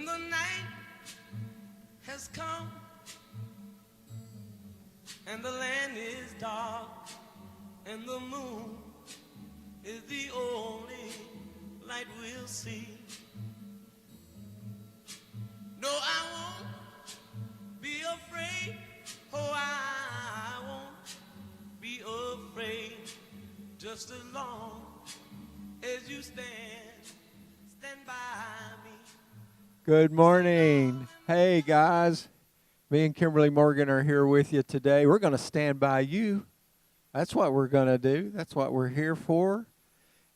When the night has come and the land is dark and the moon is the only light we'll see. No, I won't be afraid. Oh, I won't be afraid. Just as long as you stand by me. Good morning. Hey, guys. Me and Kimberly Morgan are here with you today. We're going to stand by you. That's what we're going to do. That's what we're here for.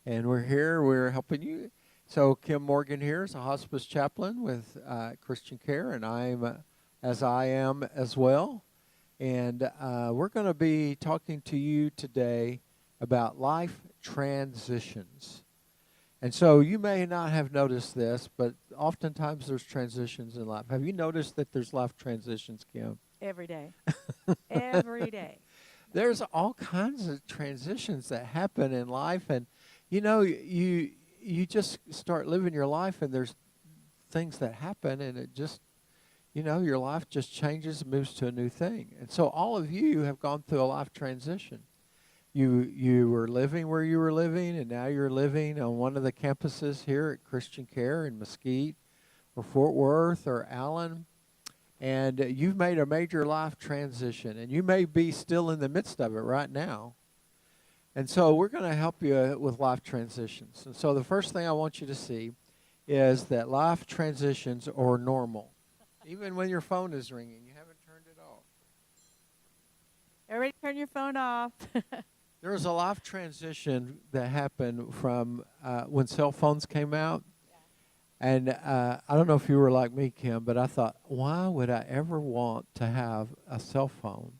And we're helping you. So Kim Morgan here is a hospice chaplain with Christian Care, and I am as well. And we're going to be talking to you today about life transitions. And so you may not have noticed this, but oftentimes there's transitions in life. Have you noticed that there's life transitions, Kim? Every day. Every day. There's all kinds of transitions that happen in life, and you know, you just start living your life, and there's things that happen, and it just, you know, your life just changes and moves to a new thing. And so all of you have gone through a life transition. You were living where you were living, and now you're living on one of the campuses here at Christian Care in Mesquite or Fort Worth or Allen, and you've made a major life transition, and you may be still in the midst of it right now. And so we're going to help you with life transitions. And so the first thing I want you to see is that life transitions are normal. Even when your phone is ringing, you haven't turned it off. Everybody turn your phone off. There was a life transition that happened from when cell phones came out. Yeah. And I don't know if you were like me, Kim, but I thought, why would I ever want to have a cell phone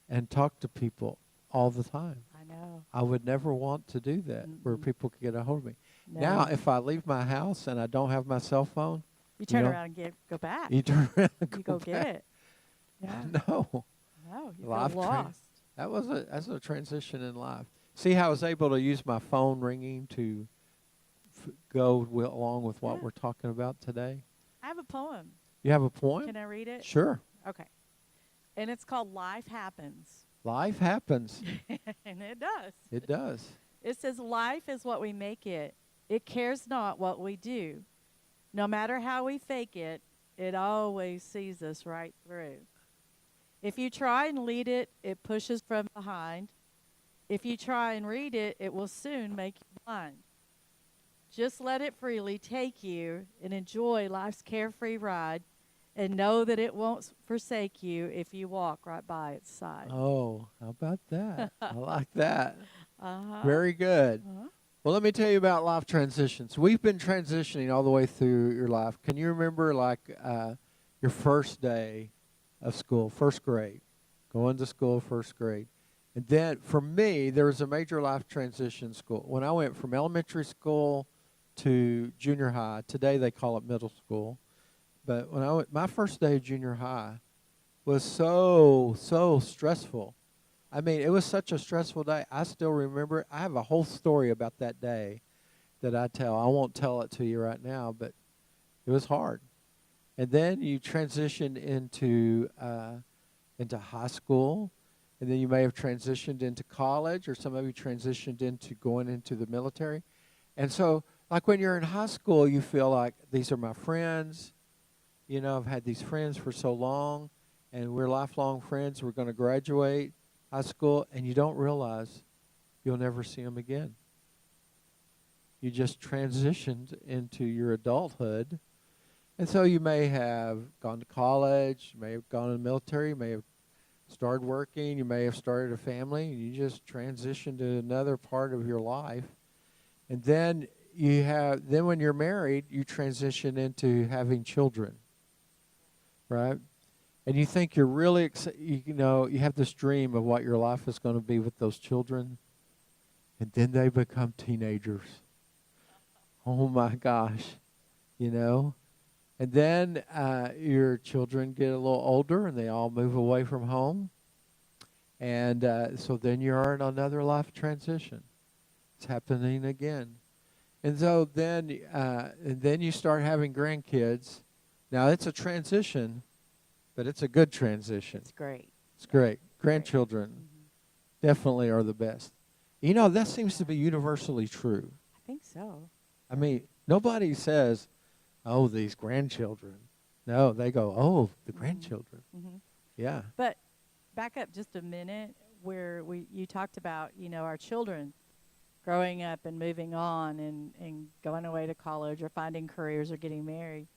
and talk to people all the time? I know. I would never want to do that where people could get a hold of me. No. Now, if I leave my house and I don't have my cell phone, you turn around and go back. You turn around and go get it. Yeah. No. No, you Life feel lost. That's a transition in life. See how I was able to use my phone ringing to go along with what we're talking about today? I have a poem. You have a poem? Can I read it? Sure. Okay. And it's called Life Happens. Life happens. And it does. It does. It says, life is what we make it. It cares not what we do. No matter how we fake it, it always sees us right through. If you try and lead it, it pushes from behind. If you try and read it, it will soon make you blind. Just let it freely take you and enjoy life's carefree ride, and know that it won't forsake you if you walk right by its side. Oh, how about that? I like that. Uh-huh. Very good. Uh-huh. Well, let me tell you about life transitions. We've been transitioning all the way through your life. Can you remember, like, your first day of school, first grade, going to school, first grade? And then, for me, there was a major life transition school. When I went from elementary school to junior high, today they call it middle school. But when I went, my first day of junior high was so stressful. I mean, it was such a stressful day. I still remember it. I have a whole story about that day that I tell. I won't tell it to you right now, but it was hard. And then you transitioned into high school, and then you may have transitioned into college, or some of you transitioned into going into the military. And so, like when you're in high school, you feel like these are my friends. You know, I've had these friends for so long, and we're lifelong friends. We're going to graduate high school, and you don't realize you'll never see them again. You just transitioned into your adulthood. And so you may have gone to college, you may have gone to the military, you may have started working, you may have started a family, and you just transitioned to another part of your life. And then when you're married, you transition into having children, right? And you think you're really you have this dream of what your life is going to be with those children, and then they become teenagers. Oh my gosh, you know. And then your children get a little older, and they all move away from home. And so then you're in another life transition. It's happening again. And so then you start having grandkids, Now it's a transition, but it's a good transition. It's great. It's great. Grandchildren Mm-hmm. definitely are the best. You know, that seems to be universally true. I think so. I mean, nobody says, "Oh, these grandchildren." No, they go, "Oh, the grandchildren." Mm-hmm. Yeah. But back up just a minute, where you talked about, our children growing up and moving on and going away to college or finding careers or getting married.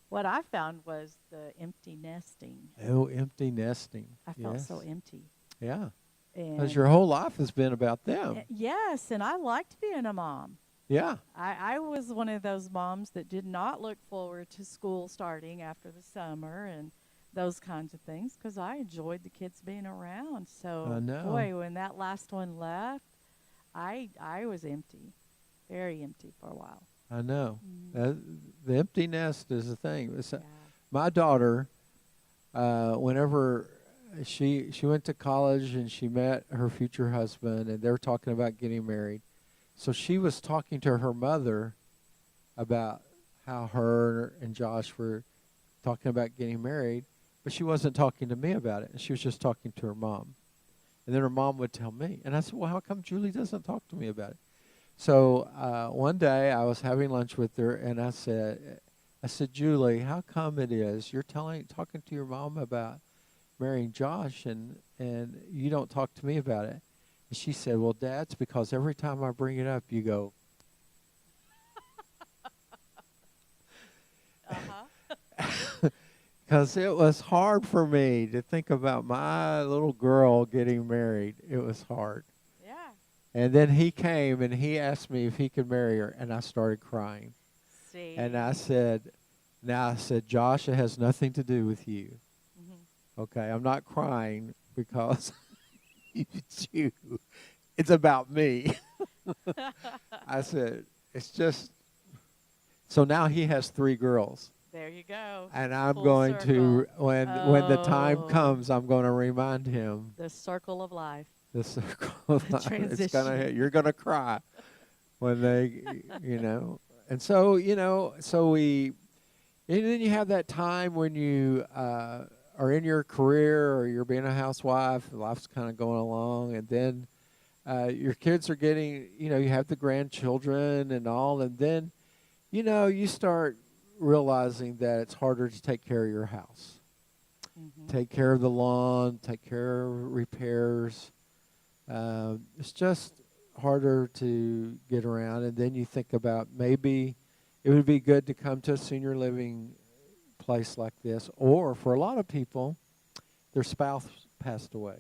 What I found was the empty nesting. Oh, empty nesting. I felt Yes. so empty. Yeah. And Because your whole life has been about them. yes, and I liked being a mom. Yeah. I was one of those moms that did not look forward to school starting after the summer and those kinds of things because I enjoyed the kids being around. So, I know. boy, when that last one left, I was empty, very empty for a while. I know. Mhm. The empty nest is the thing. Yeah. My daughter, whenever she went to college and she met her future husband and they were talking about getting married, so she was talking to her mother about how her and Josh were talking about getting married, but she wasn't talking to me about it. And she was just talking to her mom. And then her mom would tell me. And I said, well, how come Julie doesn't talk to me about it? So one day I was having lunch with her, and I said, Julie, how come it is you're talking to your mom about marrying Josh, and you don't talk to me about it? And she said, well, Dad, it's because every time I bring it up, you go. Uh-huh. Because it was hard for me to think about my little girl getting married. It was hard. Yeah. And then he came and he asked me if he could marry her, and I started crying. See. And I said, Josh, it has nothing to do with you. Mhm. Okay, I'm not crying because it's you. It's about me. I said, it's just. So now he has 3 girls. There you go. And I'm Full going circle. to, when the time Oh. comes, I'm going to remind him The circle of life. the circle of The life. It's transition. you're gonna cry when they, and so and then you have that time when you are in your career or you're being a housewife, life's kind of going along, and then your kids are getting, you have the grandchildren and all, and then, you start realizing that it's harder to take care of your house. Mhm. Take care of the lawn, take care of repairs. It's just harder to get around. And then you think about maybe it would be good to come to a senior living place like this. Or for a lot of people, their spouse passed away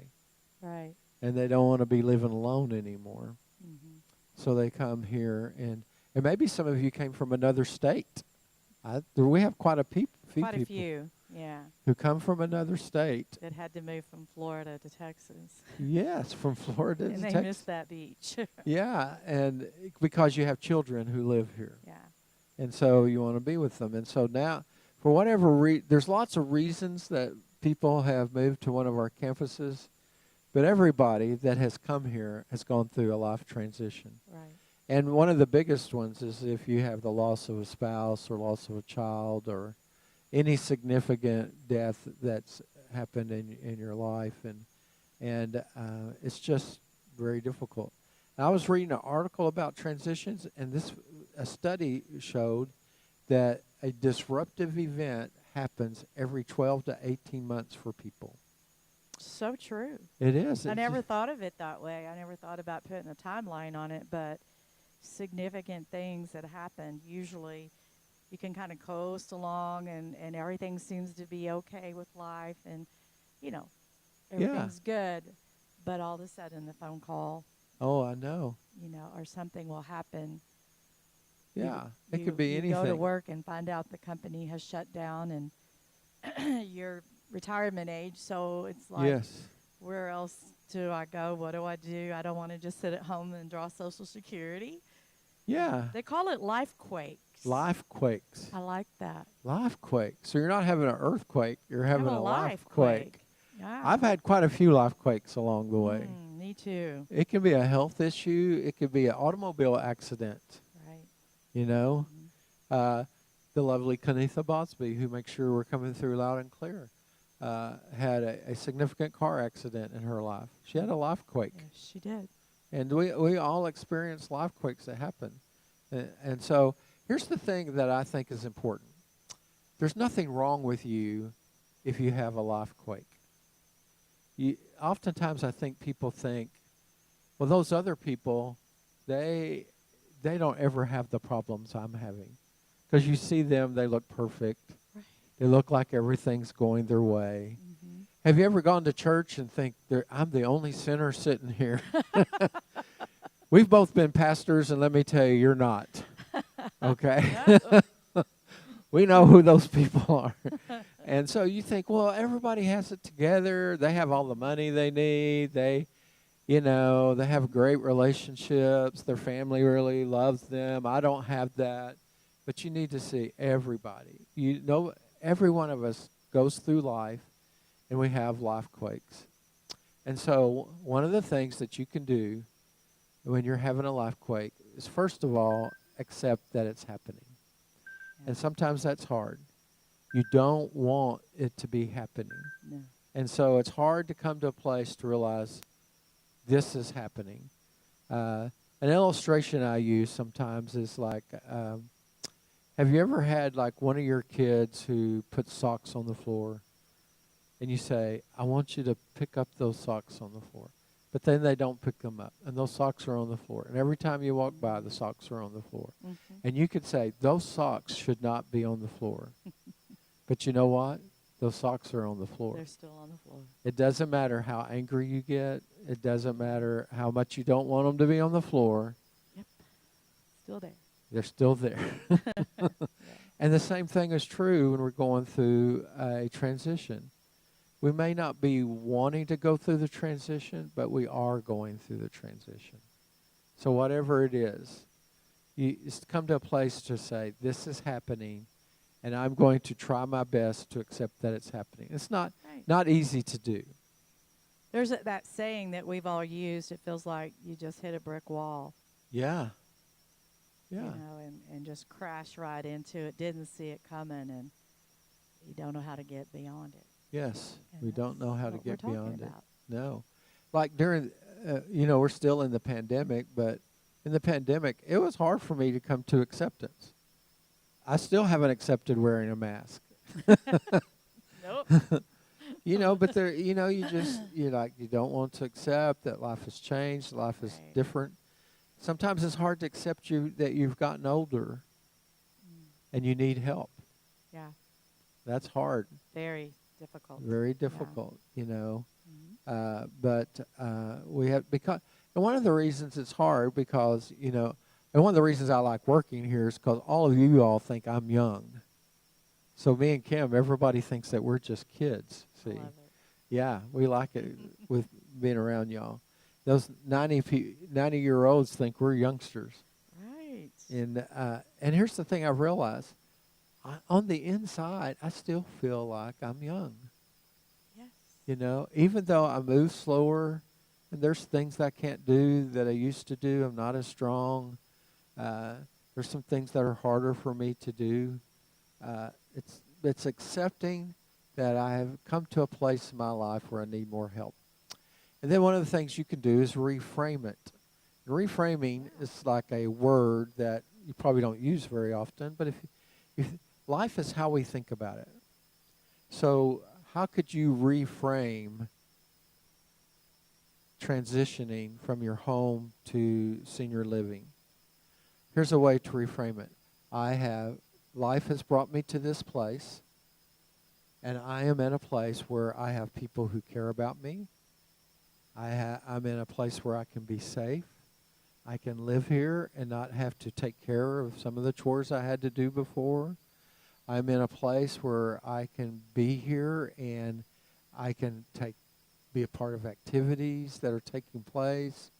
Right. and they don't want to be living alone anymore. Mhm. So they come here. And maybe some of you came from another state. We have quite a few Quite a people few. Yeah. who come from another state. That had to move from Florida to Texas. Yes, from Florida And to they Texas. missed that beach. Yeah, and because you have children who live here, Yeah. and so you want to be with them. And so now, for whatever there's lots of reasons that people have moved to one of our campuses, but everybody that has come here has gone through a life transition. Right. And one of the biggest ones is if you have the loss of a spouse or loss of a child or any significant death that's happened in your life, and it's just very difficult. I was reading an article about transitions, and a study showed that a disruptive event happens every 12 to 18 months for people. So true. It is. I It's never just- thought of it that way. I never thought about putting a timeline on it, but significant things that happen, usually you can kind of coast along and everything seems to be okay with life and, everything's good. But all of a sudden the phone call, Oh, I know. or something will happen. Yeah, it could be you anything. go to work and find out the company has shut down and you're retirement age. So it's like, Yes. where else do I go? What do? I don't want to just sit at home and draw Social Security. Yeah. They call it life quakes. Life quakes. I like that. Life quake. So you're not having an earthquake. You're having a life quake. Yeah. I've had quite a few life quakes along the way. Me too. It can be a health issue. It could be an automobile accident. Right. You know, the lovely Kanitha Bosby, who makes sure we're coming through loud and clear, had a significant car accident in her life. She had a life quake. Yes, she did. And we all experience life quakes that happen. And so here's the thing that I think is important. There's nothing wrong with you if you have a life quake. Oftentimes I think people think, well, those other people, they don't ever have the problems I'm having. Because you see them, they look perfect. Right. They look like everything's going their way. Mm-hmm. Have you ever gone to church and think, I'm the only sinner sitting here? We've both been pastors, and let me tell you, you're not. Okay? We know who those people are. And so you think, well, everybody has it together. They have all the money they need. They have great relationships. Their family really loves them. I don't have that. But you need to see everybody. Every one of us goes through life, and we have life quakes. And so one of the things that you can do when you're having a life quake is, first of all, accept that it's happening. Yeah. And sometimes that's hard. You don't want it to be happening. No. And so it's hard to come to a place to realize this is happening. An illustration I use sometimes is like, have you ever had like one of your kids who puts socks on the floor, and you say, I want you to pick up those socks on the floor. But then they don't pick them up, and those socks are on the floor. And every time you walk by, the socks are on the floor. Mm-hmm. And you could say, those socks should not be on the floor. But you know what? Those socks are on the floor. They're still on the floor. It doesn't matter how angry you get. It doesn't matter how much you don't want them to be on the floor. Yep. Still there. They're still there. Yeah. And the same thing is true when we're going through a transition. We may not be wanting to go through the transition, but we are going through the transition. So whatever it is, you just come to a place to say, this is happening, and I'm going to try my best to accept that it's happening. It's not easy to do. There's that saying that we've all used. It feels like you just hit a brick wall. Yeah. Yeah. You know, and just crash right into it. Didn't see it coming, and you don't know how to get beyond it. Yes. And We don't know how to what we're get talking beyond it. about. No. Like during, we're still in the pandemic, but in the pandemic, it was hard for me to come to acceptance. I still haven't accepted wearing a mask. Nope. But there, you don't want to accept that life has changed, life is Right. different. Sometimes it's hard to accept that you've gotten older and you need help. Yeah. That's hard, Very difficult. very difficult, Mhm. But we have, and one of the reasons it's hard because, and one of the reasons I like working here is because all of you all think I'm young. So me and Kim, everybody thinks that we're just kids. I See, love it. yeah, we like it with being around y'all. Those 90-year-olds think we're youngsters. Right. And here's the thing I've realized. On the inside, I still feel like I'm young. Yes. Even though I move slower, and there's things I can't do that I used to do. I'm not as strong. There's some things that are harder for me to do. It's accepting that I have come to a place in my life where I need more help. And then one of the things you can do is reframe it. And reframing is like a word that you probably don't use very often, but if life is how we think about it. So how could you reframe transitioning from your home to senior living? Here's a way to reframe it. Life has brought me to this place, and I am in a place where I have people who care about me. I'm in a place where I can be safe. I can live here and not have to take care of some of the chores I had to do before. I'm in a place where I can be here and I can be a part of activities that are taking place.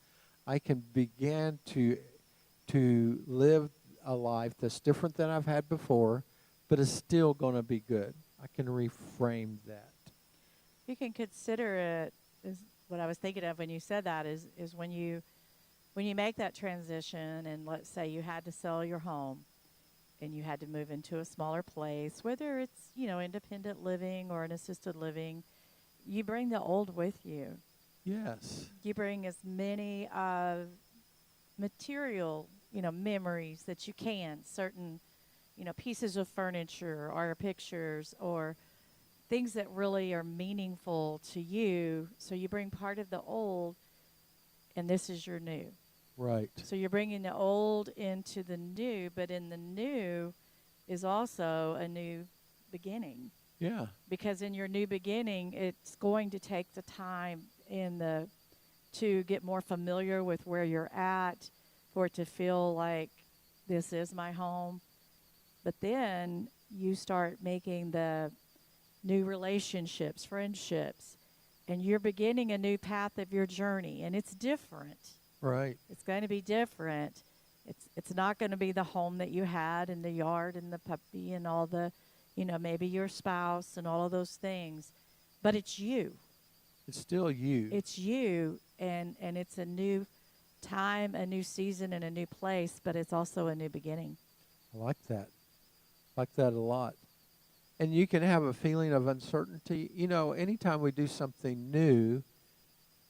I can begin to live a life that's different than I've had before, but is still going to be good. I can reframe that. You can consider it, is what I was thinking of when you said that, is when you make that transition, and let's say you had to sell your home, and you had to move into a smaller place, whether it's, independent living or an assisted living, you bring the old with you. Yes. You bring as many material, memories that you can, certain, pieces of furniture or pictures or things that really are meaningful to you. So you bring part of the old, and this is your new. Right. So you're bringing the old into the new, but in the new is also a new beginning. Yeah. Because in your new beginning, it's going to take the time to get more familiar with where you're at, for it to feel like this is my home. But then you start making the new relationships, friendships, and you're beginning a new path of your journey, and it's different. Right. It's going to be different. It's not going to be the home that you had and the yard and the puppy and all the, maybe your spouse and all of those things, but it's you. It's still you. It's you, and it's a new time, a new season, and a new place, but it's also a new beginning. I like that. Like that a lot. And you can have a feeling of uncertainty. Anytime we do something new,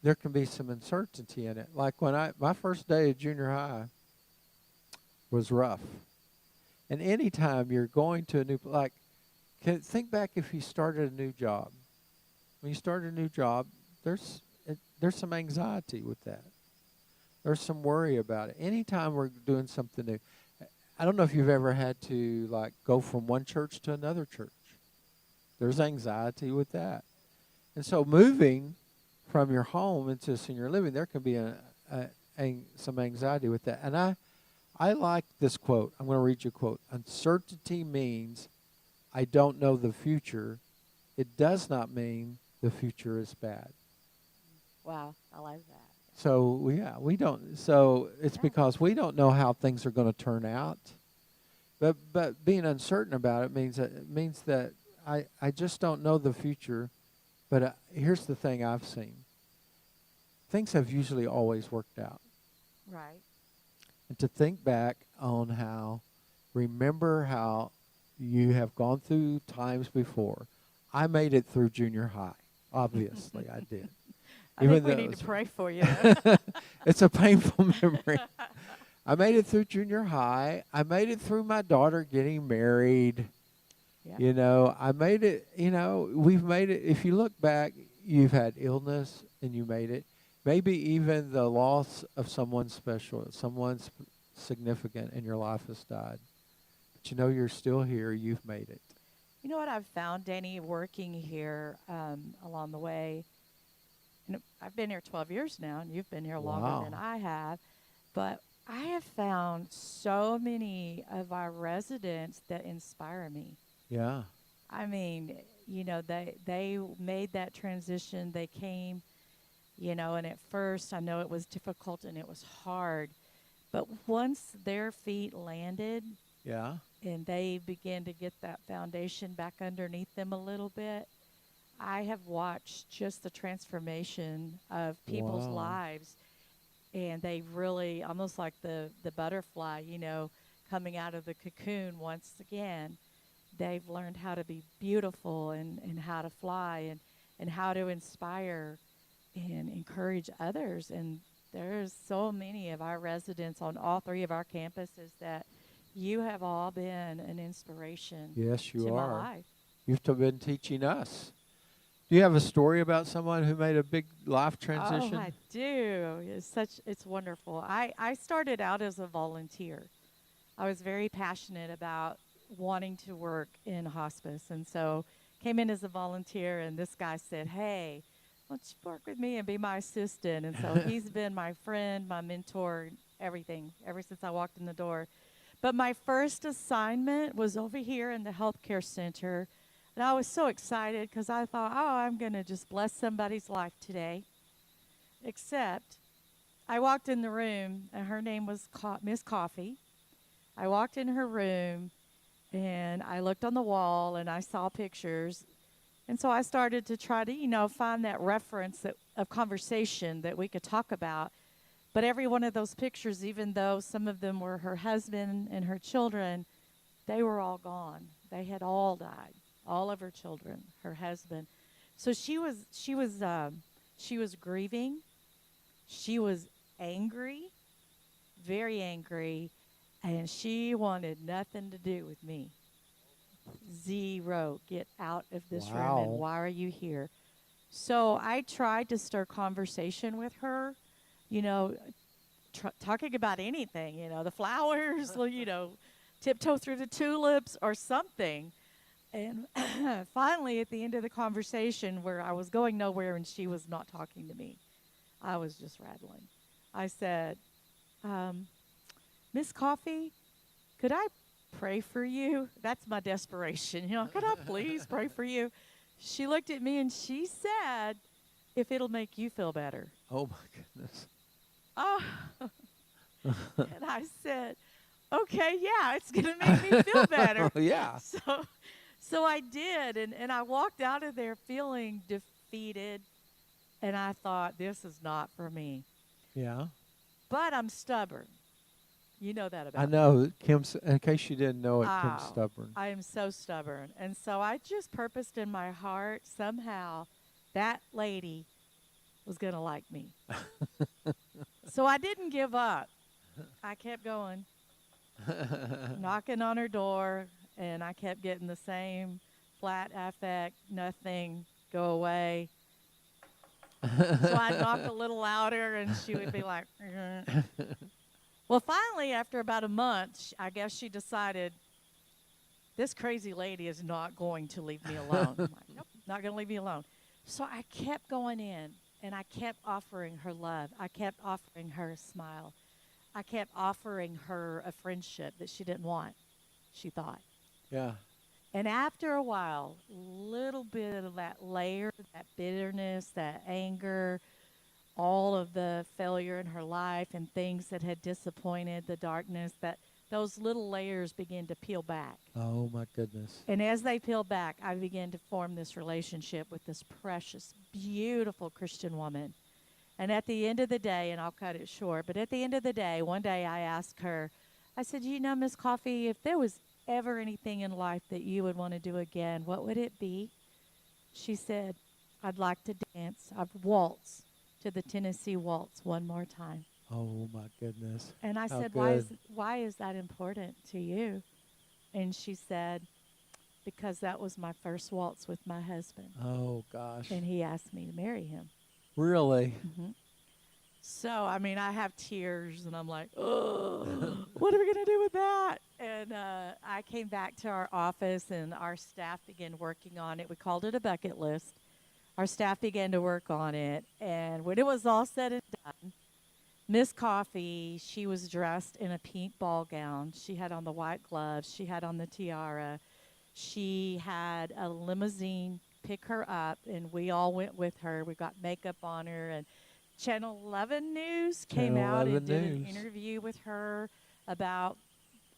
there can be some uncertainty in it. Like when my first day of junior high was rough. And anytime you're going to a new, think back if you started a new job. When you start a new job, there's some anxiety with that. There's some worry about it. Anytime we're doing something new, I don't know if you've ever had to go from one church to another church. There's anxiety with that. And so moving from your home into senior living, there can be some anxiety with that. And I like this quote. I'm going to read you a quote. Uncertainty means I don't know the future. It does not mean the future is bad. Wow, I like that. So we don't. So it's Yeah. because we don't know how things are going to turn out. But being uncertain about it means that I just don't know the future. But here's the thing I've seen. Things have usually always worked out. Right. And to think back on remember how you have gone through times before. I made it through junior high. Obviously, I did. I think we need to pray for you. It's a painful memory. I made it through junior high. I made it through my daughter getting married. Yeah. I made it, we've made it. If you look back, you've had illness and you made it. Maybe even the loss of someone special, someone significant in your life has died. But you're still here. You've made it. You know what I've found, Danny, working here along the way? I've been here 12 years now, and you've been here longer than I have. But I have found so many of our residents that inspire me. Yeah. I mean, they made that transition. They came, and at first I know it was difficult and it was hard. But once their feet landed, Yeah. and they begin to get that foundation back underneath them a little bit, I have watched just the transformation of people's Wow. lives, and they really, almost like the butterfly, coming out of the cocoon once again, they've learned how to be beautiful and how to fly and how to inspire and encourage others. And there's so many of our residents on all three of our campuses that you have all been an inspiration Yes, you to are. my life. You've been teaching us. Do you have a story about someone who made a big life transition? Oh, I do. It's wonderful. I started out as a volunteer. I was very passionate about wanting to work in hospice, and so came in as a volunteer, and this guy said, "Hey, why don't you work with me and be my assistant?" And so he's been my friend, my mentor, everything ever since I walked in the door. But my first assignment was over here in the healthcare center. And I was so excited because I thought, I'm going to just bless somebody's life today. Except I walked in the room, and her name was Miss Coffee. I walked in her room, and I looked on the wall, and I saw pictures. And so I started to try to, find that reference of conversation that we could talk about. But every one of those pictures, even though some of them were her husband and her children, They were all gone. They had all died. All of her children, her husband. So she was grieving. She was angry, very angry, and she wanted nothing to do with me. Zero. Get out of this room. And Wow. why are you here? So I tried to stir conversation with her, you know, talking about anything, the flowers, tiptoe through the tulips or something. And finally, at the end of the conversation, where I was going nowhere and she was not talking to me, I was just rattling. I said, um, Miss Coffee, could I pray for you? That's my desperation. Could I please pray for you? She looked at me and she said, if it'll make you feel better. Oh my goodness. Oh, and I said, okay, yeah, it's going to make me feel better. Yeah. So I did, and I walked out of there feeling defeated, and I thought, this is not for me. Yeah. But I'm stubborn. You know that about I me. know Kim's. In case you didn't know it, Kim's Oh, stubborn. I am so stubborn. And so I just purposed in my heart somehow that lady was going to like me. So I didn't give up. I kept going, knocking on her door, and I kept getting the same flat affect, nothing, go away. So I'd knock a little louder, and she would be like, Well, finally, after about a month, I guess she decided this crazy lady is not going to leave me alone. I'm like, nope, not going to leave me alone. So I kept going in, and I kept offering her love. I kept offering her a smile. I kept offering her a friendship that she didn't want, she thought. Yeah. And after a while, little bit of that layer, that bitterness, that anger, all of the failure in her life and things that had disappointed, the darkness, that those little layers began to peel back. Oh my goodness. And as they peeled back, I began to form this relationship with this precious, beautiful Christian woman. And at the end of the day, and I'll cut it short, but at the end of the day, one day I asked her, I said, Miss Coffee, if there was ever anything in life that you would want to do again, what would it be? She said, I'd like to dance. I'd waltz to the Tennessee Waltz one more time. Oh my goodness. And I How said, good. why is that important to you? And she said, because that was my first waltz with my husband. Oh gosh. And he asked me to marry him. Really? Mm-hmm. So, I mean, I have tears, and I'm like, oh, what are we going to do with that? And I came back to our office, and our staff began working on it. We called it a bucket list. Our staff began to work on it, and when it was all said and done, Miss Coffee, she was dressed in a pink ball gown. She had on the white gloves. She had on the tiara. She had a limousine pick her up, and we all went with her. We got makeup on her, and Channel 11 News came Channel out and 11 did an News. interview with her about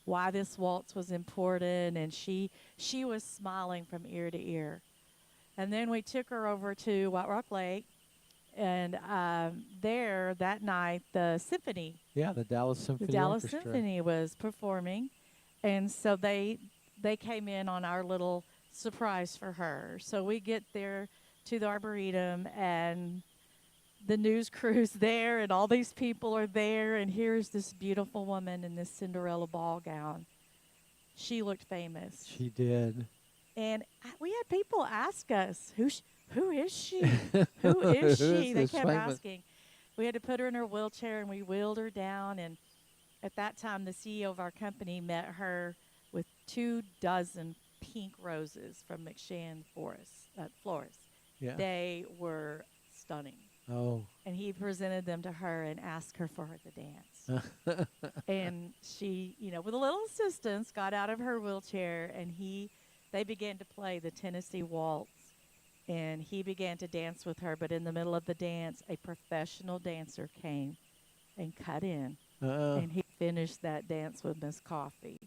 why this waltz was important, and she was smiling from ear to ear. And then we took her over to White Rock Lake, and there that night the symphony, Yeah, the Dallas Symphony the Dallas Orchestra. Symphony was performing, and so they came in on our little surprise for her. So we get there to the Arboretum, and the news crew's there, and all these people are there, and here's this beautiful woman in this Cinderella ball gown. She looked famous. She did. And we had people ask us, who is she? Who is Who she? is They this kept famous- asking. We had to put her in her wheelchair, and we wheeled her down. And at that time, the CEO of our company met her with 24 pink roses from McShann Florist. Yeah. They were stunning. Oh. And he presented them to her and asked her for her to dance. And she, with a little assistance, got out of her wheelchair, and they began to play the Tennessee Waltz, and he began to dance with her. But in the middle of the dance, a professional dancer came and cut in, and he finished that dance with Miss Coffee.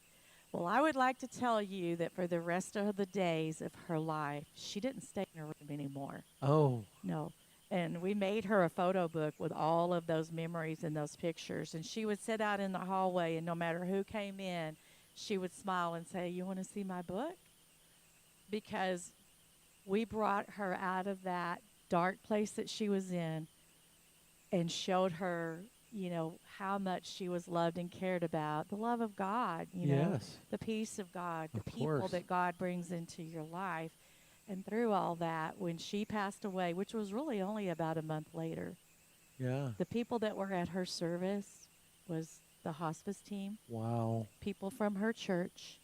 Well, I would like to tell you that for the rest of the days of her life, she didn't stay in her room anymore. Oh. No. And we made her a photo book with all of those memories and those pictures. And she would sit out in the hallway, and no matter who came in, she would smile and say, "You want to see my book?" Because we brought her out of that dark place that she was in and showed her, how much she was loved and cared about. The love of God, Yes. the peace of God, the Of people course. that God brings into your life. And through all that, when she passed away, which was really only about a month later, Yeah. the people that were at her service was the hospice team, Wow. people from her church,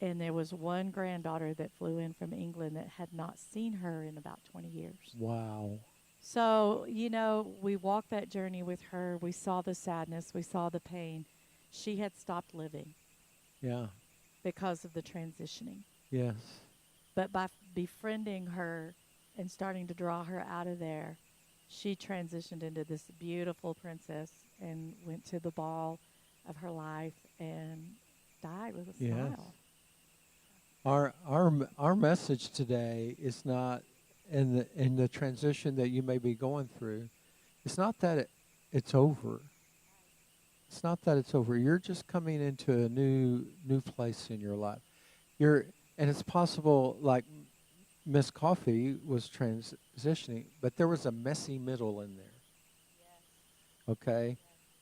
and there was one granddaughter that flew in from England that had not seen her in about 20 years. Wow. So, we walked that journey with her. We saw the sadness. We saw the pain. She had stopped living Yeah. because of the transitioning. Yes. But by befriending her and starting to draw her out of there, she transitioned into this beautiful princess and went to the ball of her life and died with a Yes. smile. Our message today is not in the transition that you may be going through. It's not that it's over. It's not that it's over. You're just coming into a new place in your life. And it's possible, like Miss Coffee was transitioning, but there was a messy middle in there. Okay,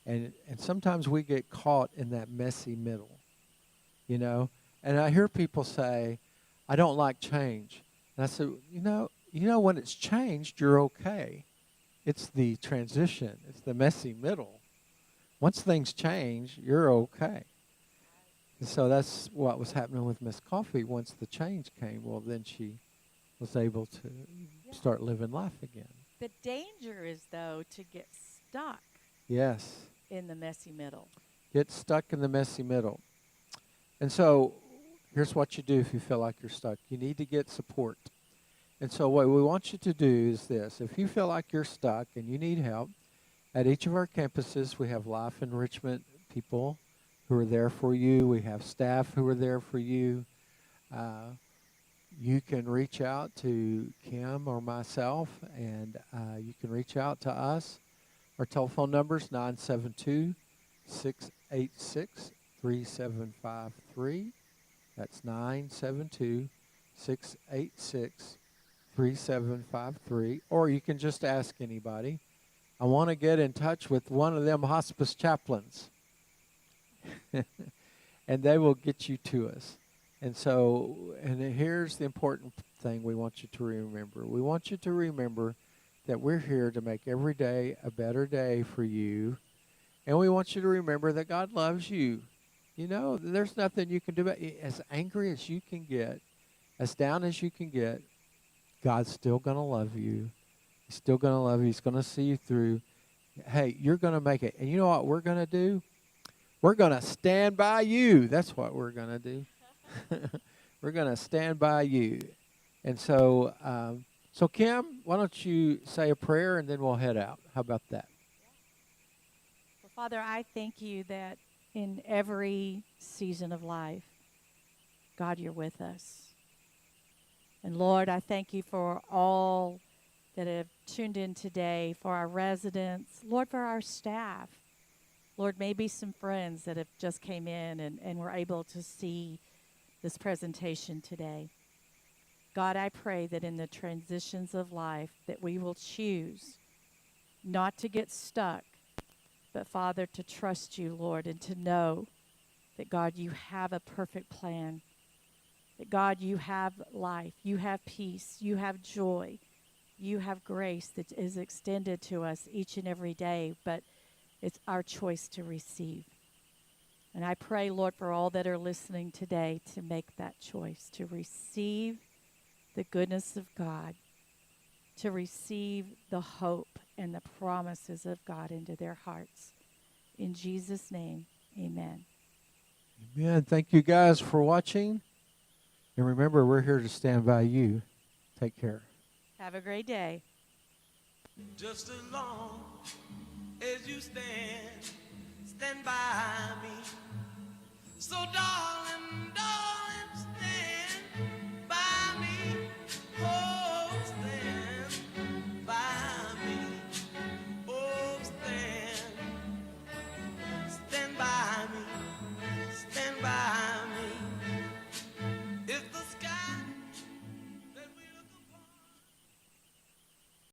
and sometimes we get caught in that messy middle, And I hear people say, "I don't like change," and I said, when it's changed, you're okay. It's the transition. It's the messy middle. Once things change, you're okay. And so that's what was happening with Miss Coffee. Once the change came, well, then she was able to start living life again. The danger is, though, to get stuck Yes. in the messy middle. Get stuck in the messy middle. And so here's what you do if you feel like you're stuck. You need to get support. And so what we want you to do is this. If you feel like you're stuck and you need help, at each of our campuses, we have life enrichment people who are there for you. We have staff who are there for you. You can reach out to Kim or myself, and you can reach out to us. Our telephone number is 972-686-3753. That's 972-686-3753. Or you can just ask anybody. I want to get in touch with one of them hospice chaplains. And they will get you to us. And here's the important thing we want you to remember. We want you to remember that we're here to make every day a better day for you. And we want you to remember that God loves you. There's nothing you can do about it. As angry as you can get, as down as you can get, God's still going to love you. He's still going to love you. He's going to see you through. Hey, you're going to make it. And you know what we're going to do? We're going to stand by you. That's what we're going to do. We're going to stand by you. And so Kim, why don't you say a prayer and then we'll head out. How about that? Well, Father, I thank you that in every season of life, God, you're with us. And Lord, I thank you for all that have tuned in today, for our residents, Lord, for our staff. Lord, maybe some friends that have just came in and were able to see this presentation today. God, I pray that in the transitions of life that we will choose not to get stuck, but Father, to trust you, Lord, and to know that God, you have a perfect plan. That God, you have life, you have peace, you have joy, you have grace that is extended to us each and every day, but it's our choice to receive. And I pray, Lord, for all that are listening today to make that choice, to receive the goodness of God, to receive the hope and the promises of God into their hearts. In Jesus' name, amen. Amen. Thank you guys for watching. And remember, we're here to stand by you. Take care. Have a great day. Just as long as you stand by me. So darling,